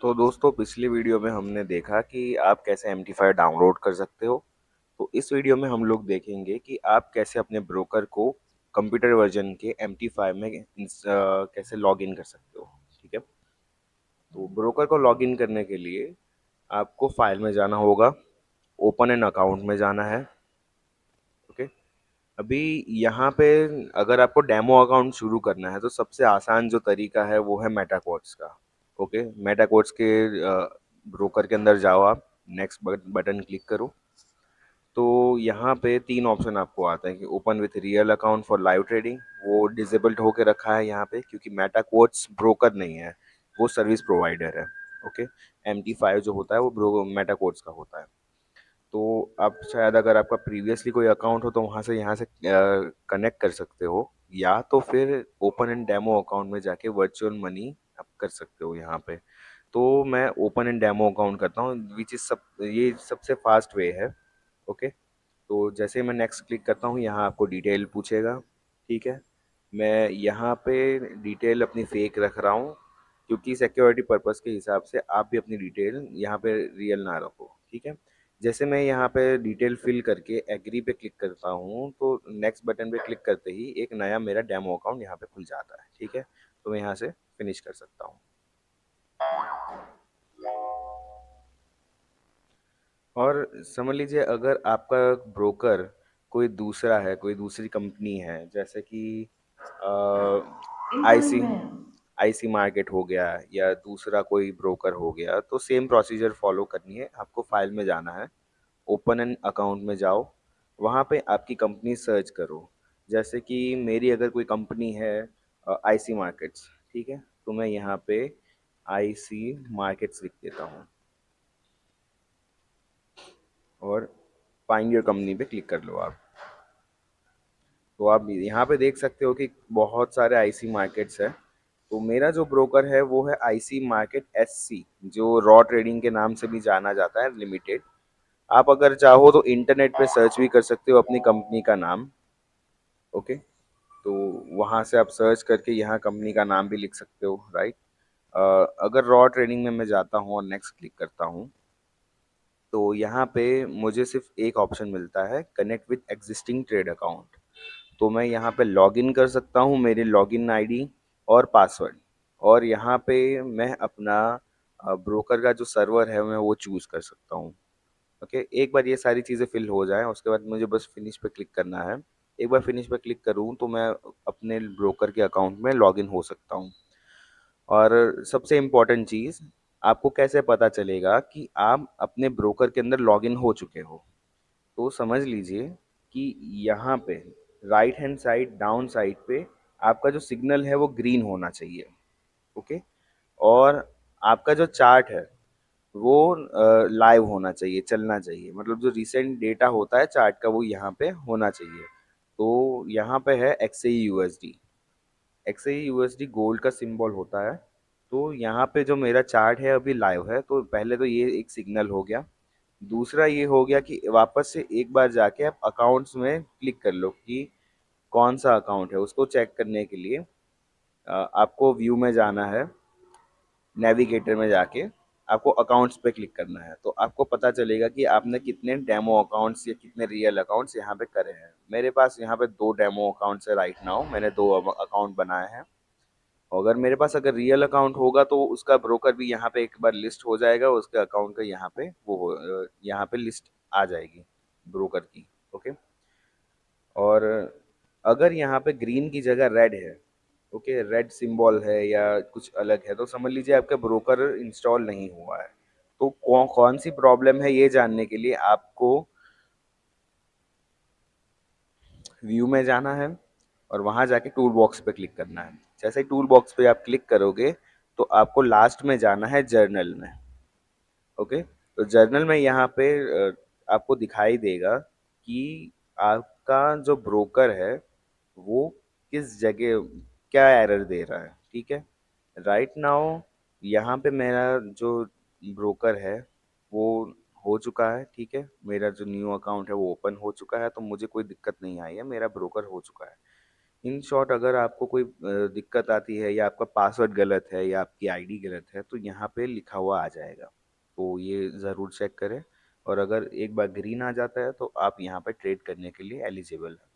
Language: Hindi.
तो दोस्तों पिछली वीडियो में हमने देखा कि आप कैसे एमटी5 डाउनलोड कर सकते हो। तो इस वीडियो में हम लोग देखेंगे कि आप कैसे अपने ब्रोकर को कंप्यूटर वर्जन के एमटी5 में कैसे लॉगिन कर सकते हो। ठीक है। तो ब्रोकर को लॉगिन करने के लिए आपको फाइल में जाना होगा, ओपन एन अकाउंट में जाना है। ओके। अभी यहाँ पे अगर आपको डेमो अकाउंट शुरू करना है तो सबसे आसान जो तरीका है वो है मेटाक्वाड्स का। ओके, मेटाक्वाड्स के ब्रोकर के अंदर जाओ, आप नेक्स्ट बटन क्लिक करो। तो यहाँ पे तीन ऑप्शन आपको आता है कि open with real account for live trading, वो डिसेबल्ड होके रखा है यहाँ पे क्योंकि मेटाक्वाड्स ब्रोकर नहीं है, वो सर्विस प्रोवाइडर है। ओके। MT5 जो होता है वो ब्रो मेटाक्वाड्स का होता है। तो आप शायद अगर आपका प्रीवियसली कोई अकाउंट हो तो वहाँ से यहाँ से कनेक्ट कर सकते हो, या तो फिर ओपन एंड डेमो अकाउंट में जाके वर्चुअल मनी आप कर सकते हो यहाँ पे। तो मैं ओपन एंड डेमो अकाउंट करता हूँ, विच इज सब ये सबसे फास्ट वे है। ओके। तो जैसे ही मैं नेक्स्ट क्लिक करता हूँ यहाँ आपको डिटेल पूछेगा। ठीक है। मैं यहाँ पे डिटेल अपनी फेक रख रहा हूँ क्योंकि सिक्योरिटी पर्पस के हिसाब से आप भी अपनी डिटेल यहाँ पे रियल ना रखो। ठीक है। जैसे मैं यहाँ पे डिटेल फिल करके एग्री पे क्लिक करता हूँ तो नेक्स्ट बटन पे क्लिक करते ही एक नया मेरा डेमो अकाउंट यहाँ पे खुल जाता है। ठीक है। तो मैं यहाँ से फिनिश कर सकता हूँ। और समझ लीजिए अगर आपका ब्रोकर कोई दूसरा है, कोई दूसरी कंपनी है, जैसे कि आईसी आईसी मार्केट हो गया या दूसरा कोई ब्रोकर हो गया, तो सेम प्रोसीजर फॉलो करनी है। आपको फाइल में जाना है, ओपन एन अकाउंट में जाओ, वहाँ पे आपकी कंपनी सर्च करो। जैसे कि मेरी अगर कोई कंपनी है आईसी मार्केट्स, ठीक है, तो मैं यहाँ पे आईसी मार्केट्स लिख देता हूँ और फाइंड योर कंपनी पे क्लिक कर लो आप। तो आप यहाँ पे देख सकते हो कि बहुत सारे आईसी मार्केट्स है। तो मेरा जो ब्रोकर है वो है आईसी मार्केट एससी, जो रॉ ट्रेडिंग के नाम से भी जाना जाता है, लिमिटेड। आप अगर चाहो तो इंटरनेट पे सर्च भी कर सकते हो अपनी कंपनी का नाम। ओके। तो वहाँ से आप सर्च करके यहाँ कंपनी का नाम भी लिख सकते हो, राइट। अगर रॉ ट्रेडिंग में मैं जाता हूँ और नेक्स्ट क्लिक करता हूँ तो यहाँ पे मुझे सिर्फ एक ऑप्शन मिलता है, connect with existing trade account. तो मैं यहाँ पे लॉगिन कर सकता हूँ, मेरी लॉगिन आईडी और पासवर्ड, और यहाँ पे मैं अपना ब्रोकर का जो सर्वर है मैं वो चूज़ कर सकता हूँ। ओके। एक बार ये सारी चीज़ें फिल हो जाएं उसके बाद मुझे बस फिनिश पे क्लिक करना है। एक बार फिनिश पे क्लिक करूँ तो मैं अपने ब्रोकर के अकाउंट में लॉगिन हो सकता हूँ। और सबसे इम्पोर्टेंट चीज़, आपको कैसे पता चलेगा कि आप अपने ब्रोकर के अंदर लॉगिन हो चुके हो? तो समझ लीजिए कि यहाँ पे right hand side down side पे आपका जो सिग्नल है वो ग्रीन होना चाहिए। ओके। और आपका जो चार्ट है वो लाइव होना चाहिए, चलना चाहिए, मतलब जो रिसेंट डेटा होता है चार्ट का वो यहाँ पे होना चाहिए। तो यहाँ पे है XE USD. XE USD gold का सिंबल होता है। तो यहाँ पे जो मेरा चार्ट है अभी लाइव है, तो पहले तो ये एक सिग्नल हो गया। दूसरा ये हो गया कि वापस से एक बार जाके आप अकाउंट्स में क्लिक कर लो कि कौन सा अकाउंट है, उसको चेक करने के लिए आपको व्यू में जाना है, नेविगेटर में जाके आपको अकाउंट्स पे क्लिक करना है। तो आपको पता चलेगा कि आपने कितने डेमो अकाउंट्स या कितने रियल अकाउंट्स यहाँ पे करे हैं। मेरे पास यहाँ पे 2 डेमो अकाउंट्स है राइट नाउ, मैंने 2 अकाउंट बनाए हैं। अगर मेरे पास अगर रियल अकाउंट होगा तो उसका ब्रोकर भी यहाँ पे एक बार लिस्ट हो जाएगा, उसके अकाउंट का यहाँ पे यहाँ पे लिस्ट आ जाएगी ब्रोकर की। ओके। और अगर यहाँ पे ग्रीन की जगह रेड है, ओके, रेड सिंबल है या कुछ अलग है, तो समझ लीजिए आपका ब्रोकर इंस्टॉल नहीं हुआ है। तो कौन सी प्रॉब्लम है ये जानने के लिए आपको व्यू में जाना है और वहाँ जाके टूल बॉक्स पे क्लिक करना है। जैसे ही टूल बॉक्स पे आप क्लिक करोगे तो आपको लास्ट में जाना है जर्नल में। ओके। तो जर्नल में यहाँ पे आपको दिखाई देगा कि आपका जो ब्रोकर है वो किस जगह क्या एरर दे रहा है। ठीक है। राइट नाउ यहाँ पे मेरा जो ब्रोकर है वो हो चुका है। ठीक है। मेरा जो न्यू अकाउंट है वो ओपन हो चुका है, तो मुझे कोई दिक्कत नहीं आई है, मेरा ब्रोकर हो चुका है। इन शॉर्ट अगर आपको कोई दिक्कत आती है या आपका पासवर्ड गलत है या आपकी आईडी गलत है तो यहाँ पे लिखा हुआ आ जाएगा, तो ये ज़रूर चेक करें। और अगर एक बार ग्रीन आ जाता है तो आप यहाँ पे ट्रेड करने के लिए एलिजिबल हैं।